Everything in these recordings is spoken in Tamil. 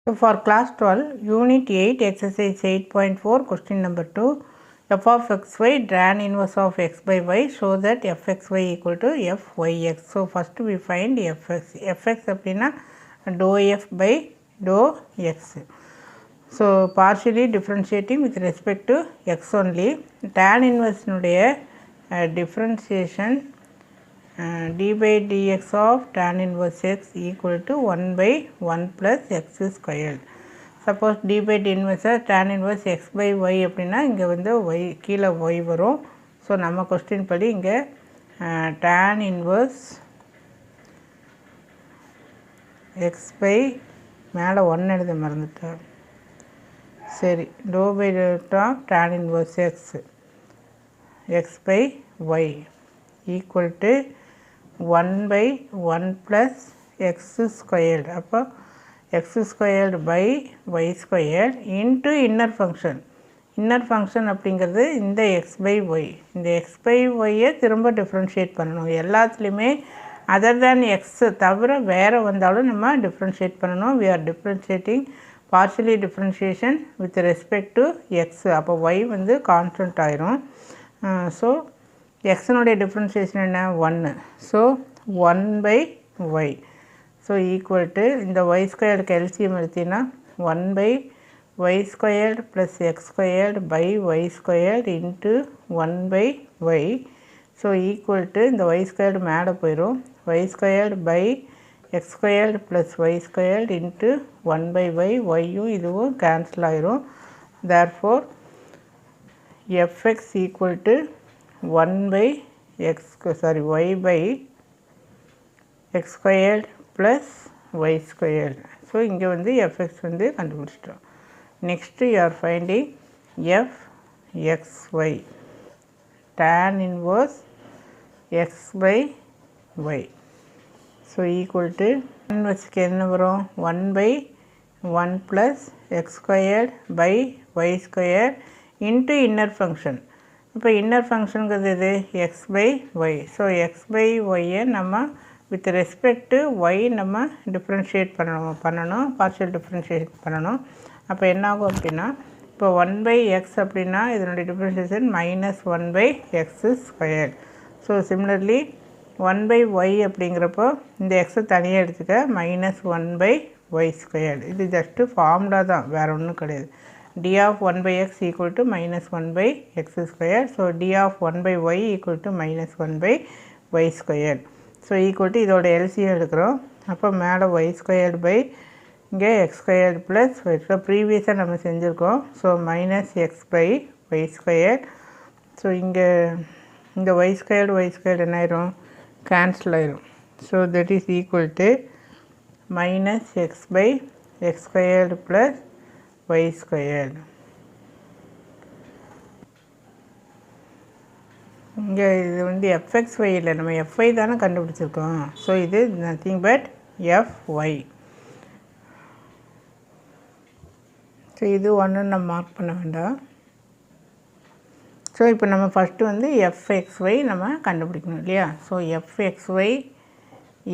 So for class 12, unit 8, exercise 8.4, question number 2, f of xy tan inverse of x by y, show that fxy equal to fyx. So first we find fx. fx அப்படினா dou f by dou x. So partially differentiating with respect to x only. Tan inverse நுடைய differentiation d by dx of tan inverse x equal to 1 by 1 plus x squared. Suppose d by d inverse tan inverse x by y அப்படினா இங்க வந்து y கீழ y வரும். ஸோ நம்ம கொஸ்டின் படி இங்கே tan inverse x by மேலே 1 எழுத மறந்துட்டேன். சரி, dou by tan inverse x by y equal to 1 by 1 plus x squared. அப்போ x squared by y squared into inner function. inner function அப்படிங்கிறது இந்த x by y. இந்த x by y திரும்ப differentiate பண்ணணும். எல்லாத்துலேயுமே other than x தவிர வேறு வந்தாலும் நம்ம differentiate பண்ணணும். we are differentiating partially differentiation with respect to x. அப்போ y வந்து constant ஆயிரும். ஸோ x னுடைய differentiation என்ன 1. So 1 by y. So equal to இந்த y squared LCM எடுத்தீங்கன்னா 1 by y squared plus x squared by y squared into 1 by y. So equal to இந்த y squared மேலே போயிடும். y squared by x squared plus y squared into 1 by y. yயும் இதுவும் cancel ஆயிரும். therefore fx equal to 1 by y by x squared plus y squared. So இங்கே வந்து fx வந்து கண்டுபிடிச்சிட்டோம். Next you are finding fxy tan inverse x by y. So equal to inverseக்கு என்ன வரும் 1 by 1 plus x squared by y squared into inner function. இப்போ இன்னர் ஃபங்க்ஷனுங்கிறது இது x by y. So x by ஒய்யை நம்ம வித் ரெஸ்பெக்ட் டு ஒய் நம்ம டிஃப்ரென்ஷியேட் பண்ணணும் பார்ஷியல் டிஃப்ரென்ஷியேட் பண்ணணும். அப்போ என்னாகும் அப்படின்னா இப்போ 1 பை எக்ஸ் அப்படின்னா இதனுடைய differentiation minus 1 by x square. So similarly 1 by y அப்படிங்கிறப்போ இந்த எக்ஸை தனியாக எடுத்துக்க மைனஸ் 1 பை ஒய் ஸ்கொயர். இது ஜஸ்ட்டு ஃபார்முலா தான், வேறு ஒன்றும் கிடையாது. d of 1 by x equal to minus 1 by x square. So d of 1 by y equal to minus 1 by y square. So equal to இதோட LCM எடுக்கிறோம். அப்போ மேலே y squared by இங்கே x squared plus y. So ப்ரீவியஸாக நம்ம செஞ்சுருக்கோம். So minus x by y squared. So இங்கே y squared என்ன ஆயிரும் கேன்சல் ஆயிரும். So that is equal to minus x by x squared plus y squared. இங்கே இது வந்து fxy இல்லை, நம்ம fy தானே கண்டுபிடிச்சிருக்கோம். ஸோ இது நத்திங் பட் fy. ஸோ இது ஒன்று நம்ம மார்க் பண்ண வேண்டாம். ஸோ இப்போ நம்ம ஃபஸ்ட்டு வந்து fxy நம்ம கண்டுபிடிக்கணும் இல்லையா. So fxy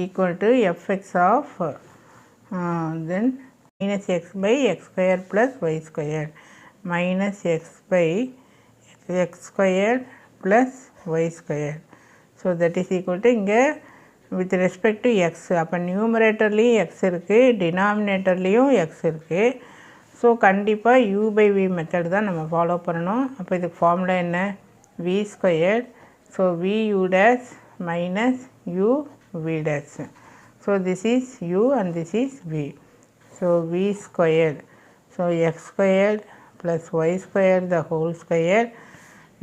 equal to fx of then minus x by x square plus y square minus x by x square plus y square. So that is equal to இங்கே with respect to x. அப்போ நியூமரேட்டர்லேயும் x இருக்குது, டினாமினேட்டர்லேயும் x இருக்குது. ஸோ கண்டிப்பாக u by v மெத்தட் தான் நம்ம ஃபாலோ பண்ணணும். அப்போ இதுக்கு ஃபார்முலா என்ன v square. So v u dash minus u v dash. So this is u and this is v. So v squared. So x squared plus y squared the whole square.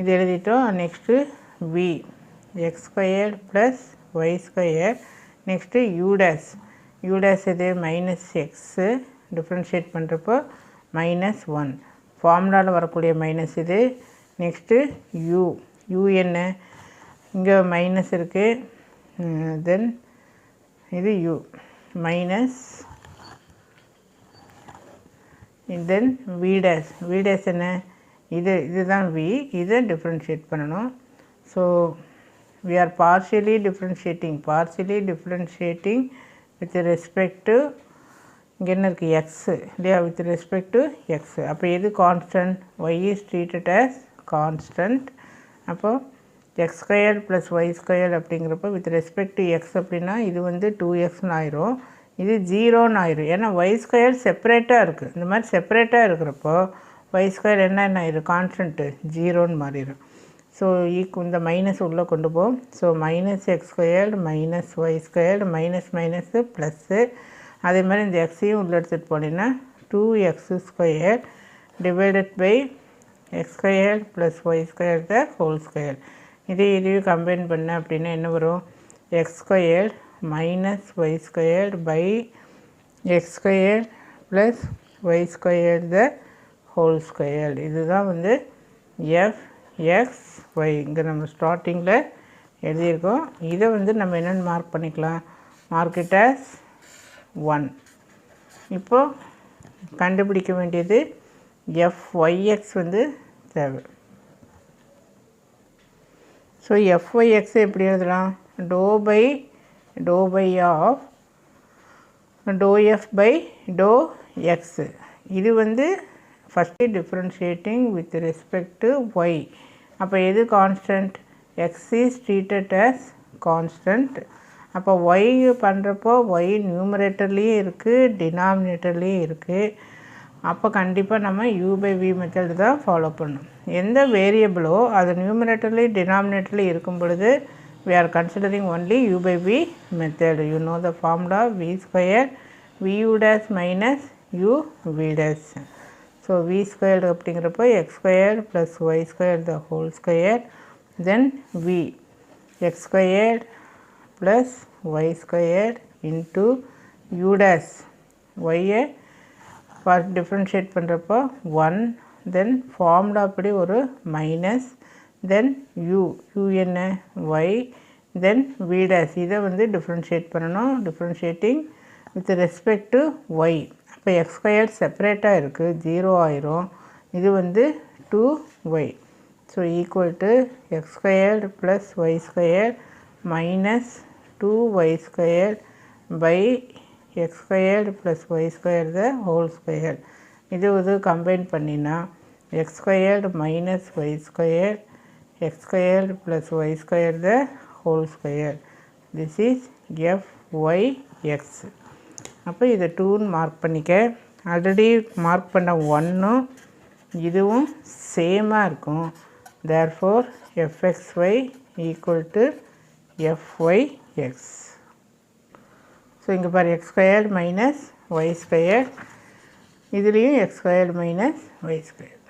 இது எழுதிட்டோம். Next v x squared plus y squared. Next u dash. u dash இது மைனஸ் எக்ஸு டிஃப்ரென்ஷியேட் பண்ணுறப்போ மைனஸ் 1. ஃபார்முலாவில் வரக்கூடிய மைனஸ் இது. நெக்ஸ்ட்டு u என்ன இங்கே மைனஸ் இருக்குது. தென் இது u மைனஸ் தென் v dash. v dash என்ன இதுதான் v. இதை டிஃப்ரென்ஷியேட் பண்ணணும். So we are partially differentiating with respect to இங்கே என்ன இருக்குது எக்ஸு இல்லையா, வித் ரெஸ்பெக்ட் டு எக்ஸு. அப்போ எது constant? Y is treated as constant. அப்போது x square plus y square அப்படிங்கிறப்போ வித் ரெஸ்பெக்ட் டு எக்ஸ் அப்படின்னா இது வந்து 2xன்னு ஆயிரும், இது 0ன்னு ஆயிரும். ஏன்னா ஒய் ஸ்கொயர் செப்பரேட்டாக இருக்குது. இந்த மாதிரி செப்பரேட்டாக இருக்கிறப்போ ஒய் ஸ்கொயர் என்ன ஆயிரும்? கான்ஸ்டன்ட்டு 0ன்னு மாறிடும். ஸோ இந்த மைனஸ் உள்ளே கொண்டு போகும். So minus x squared minus y squared minus minus plus. அதே மாதிரி இந்த எக்ஸையும் உள்ளே எடுத்துகிட்டு போனீங்கன்னா 2x square divided by x square plus y square the whole square. இதையும் கம்பைன் பண்ண அப்படின்னா என்ன வரும்? X square minus y square by x square plus y square the whole square. இதுதான் வந்து எஃப்எக்ஸ் ஒய். இங்கே நம்ம ஸ்டார்டிங்கில் எழுதியிருக்கோம். இதை வந்து நம்ம என்னென்னு மார்க் பண்ணிக்கலாம்? Mark it as 1. இப்போது கண்டுபிடிக்க வேண்டியது எஃப்ஒய்எக்ஸ் வந்து தேவை. ஸோ எஃப்ஒய்எக்ஸ் எப்படி எழுதலாம்? Doe by of doe f by doe x. இது வந்து first differentiating with respect to y. அப்போ எது constant? X is treated as constant. அப்போ ஒய் பண்ணுறப்போ ஒய் நியூமரேட்டர்லேயும் இருக்குது டினாமினேட்டர்லேயும் இருக்குது. அப்போ கண்டிப்பாக நம்ம u/v மெத்தட் தான் ஃபாலோ பண்ணணும். எந்த வேரியபிளோ அது நியூமரேட்டர்லேயும் டினாமினேட்டர்லேயும் இருக்கும் பொழுது we are considering only u/v method. You know the formula v square vu dash minus uv dash. So v squared அப்படிங்கிறப்போ x squared plus y squared the whole square, then v x squared plus y squared into u dash. y differentiate பண்ணுறப்போ 1, தென் ஃபார்முலா அப்படி ஒரு மைனஸ், தென் u என்ன y, தென் v dash. இதை வந்து டிஃப்ரென்ஷியேட் பண்ணணும். Differentiating with respect to y. அப்போ எக்ஸ் ஸ்கொயர் செப்பரேட்டாக இருக்குது, 0 ஆயிரும். இது வந்து 2y. So equal to x square plus y square minus 2y square by x square plus y square the whole square. இது கம்பைன் பண்ணினா x square minus y square x square plus y square the whole square. This is fyx. அப்போ இதை 2ன்னு மார்க் பண்ணிக்க. ஆல்ரெடி மார்க் பண்ண 1ம் இதுவும் சேமாக இருக்கும். Therefore fxy equal to fyx. So இங்கே பாரு x squared minus y square, இதுலேயும் x squared minus y square.